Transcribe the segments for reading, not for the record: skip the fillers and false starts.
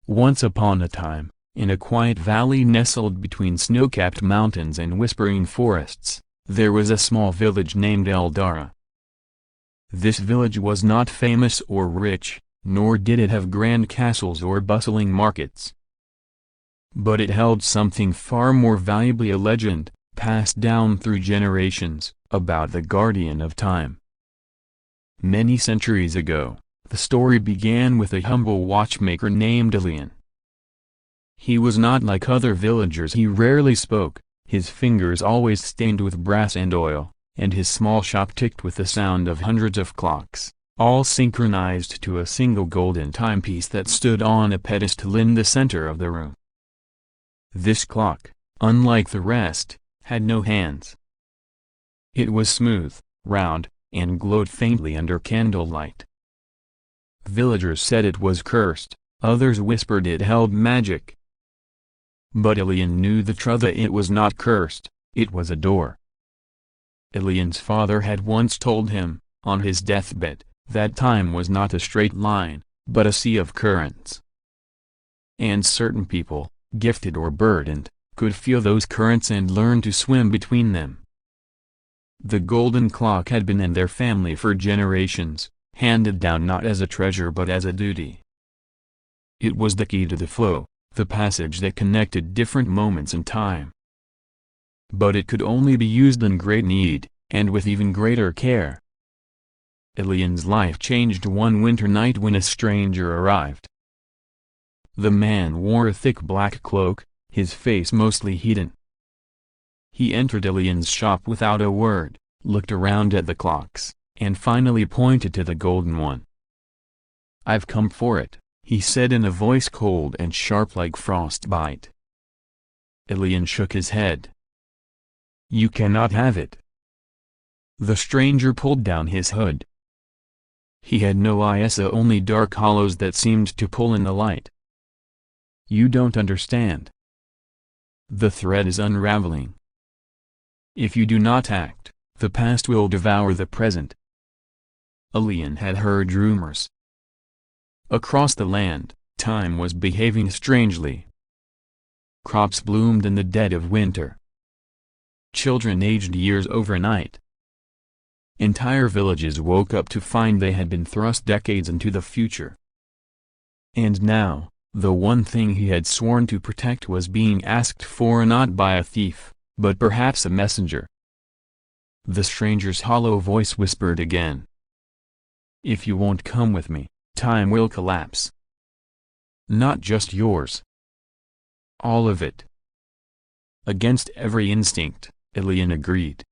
Once upon a time, in a quiet valley nestled between snow-capped mountains and whispering forests, there was a small village named Eldara. This village was not famous or rich, nor did it have grand castles or bustling markets. But it held something far more valuable: a legend, passed down through generations, about the Guardian of Time. Many centuries ago, the story began with a humble watchmaker named Ilian. He was not like other villagers. He rarely spoke, his fingers always stained with brass and oil, and his small shop ticked with the sound of hundreds of clocks, all synchronized to a single golden timepiece that stood on a pedestal in the center of the room. This clock, unlike the rest, had no hands. It was smooth, round, and glowed faintly under candlelight. Villagers said it was cursed, others whispered it held magic. But Ilian knew the truth: it was not cursed, it was a door. Ilian's father had once told him, on his deathbed, that time was not a straight line, but a sea of currents. And certain people, gifted or burdened, could feel those currents and learn to swim between them. The golden clock had been in their family for generations, handed down not as a treasure but as a duty. It was the key to the flow, the passage that connected different moments in time. But it could only be used in great need, and with even greater care. Ilian's life changed one winter night when a stranger arrived. The man wore a thick black cloak, his face mostly hidden. He entered Ilian's shop without a word, looked around at the clocks, and finally pointed to the golden one. "I've come for it," he said in a voice cold and sharp like frostbite. Ilian shook his head. "You cannot have it." The stranger pulled down his hood. He had no eyes, only dark hollows that seemed to pull in the light. "You don't understand. The thread is unraveling. If you do not act, the past will devour the present." Ilian had heard rumors. Across the land, time was behaving strangely. Crops bloomed in the dead of winter. Children aged years overnight. Entire villages woke up to find they had been thrust decades into the future. And now, the one thing he had sworn to protect was being asked for not by a thief, but perhaps a messenger. The stranger's hollow voice whispered again. "If you won't come with me, time will collapse. Not just yours. All of it." Against every instinct, Ilian agreed.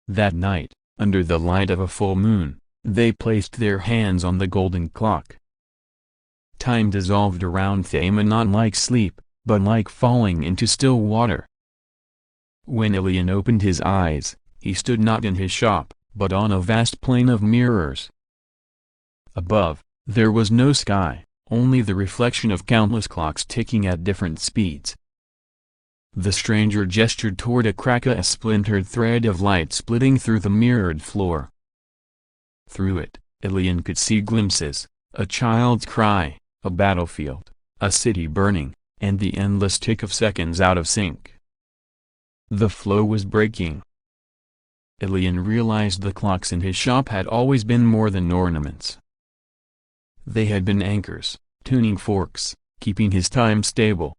That night, under the light of a full moon, they placed their hands on the golden clock. Time dissolved around them, not like sleep, but like falling into still water. When Ilian opened his eyes, he stood not in his shop, but on a vast plain of mirrors. Above, there was no sky, only the reflection of countless clocks ticking at different speeds. The stranger gestured toward a crack, a splintered thread of light splitting through the mirrored floor. Through it, Ilian could see glimpses, a child's cry, a battlefield, a city burning, and the endless tick of seconds out of sync. The flow was breaking. Ilian realized the clocks in his shop had always been more than ornaments. They had been anchors, tuning forks, keeping his time stable.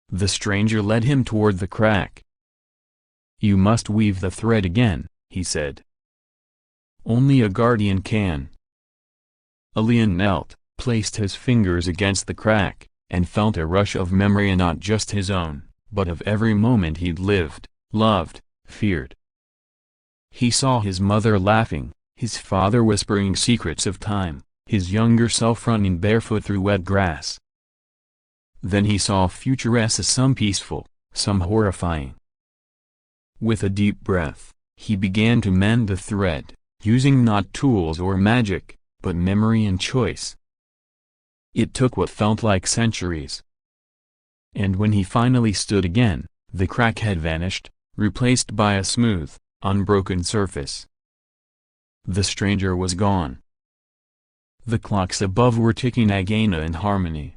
The stranger led him toward the crack. "You must weave the thread again," he said. "Only a guardian can." Ilian knelt, placed his fingers against the crack, and felt a rush of memory, not just his own, but of every moment he'd lived, loved, feared. He saw his mother laughing, his father whispering secrets of time, his younger self running barefoot through wet grass. Then he saw futures, some peaceful, some horrifying. With a deep breath, he began to mend the thread, using not tools or magic, but memory and choice. It took what felt like centuries. And when he finally stood again, the crack had vanished, replaced by a smooth, unbroken surface. The stranger was gone. The clocks above were ticking again in harmony,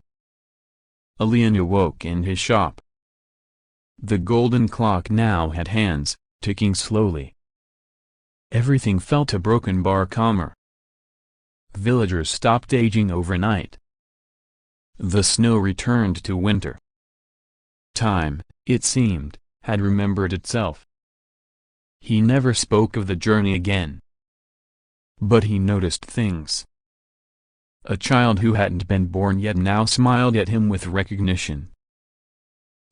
Elian awoke in his shop. The golden clock now had hands, ticking slowly. Everything felt a broken bar calmer. Villagers stopped aging overnight. The snow returned to winter. Time, it seemed, had remembered itself. He never spoke of the journey again. But he noticed things. A child who hadn't been born yet now smiled at him with recognition.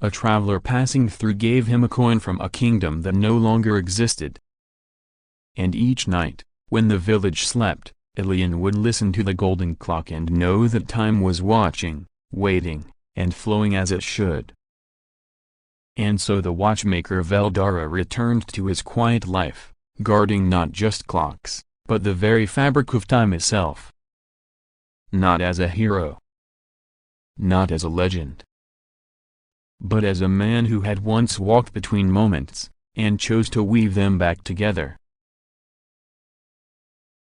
A traveler passing through gave him a coin from a kingdom that no longer existed. And each night, when the village slept, Elian would listen to the golden clock and know that time was watching, waiting, and flowing as it should. And so the watchmaker of Eldara returned to his quiet life, guarding not just clocks, but the very fabric of time itself. Not as a hero. Not as a legend. But as a man who had once walked between moments, and chose to weave them back together.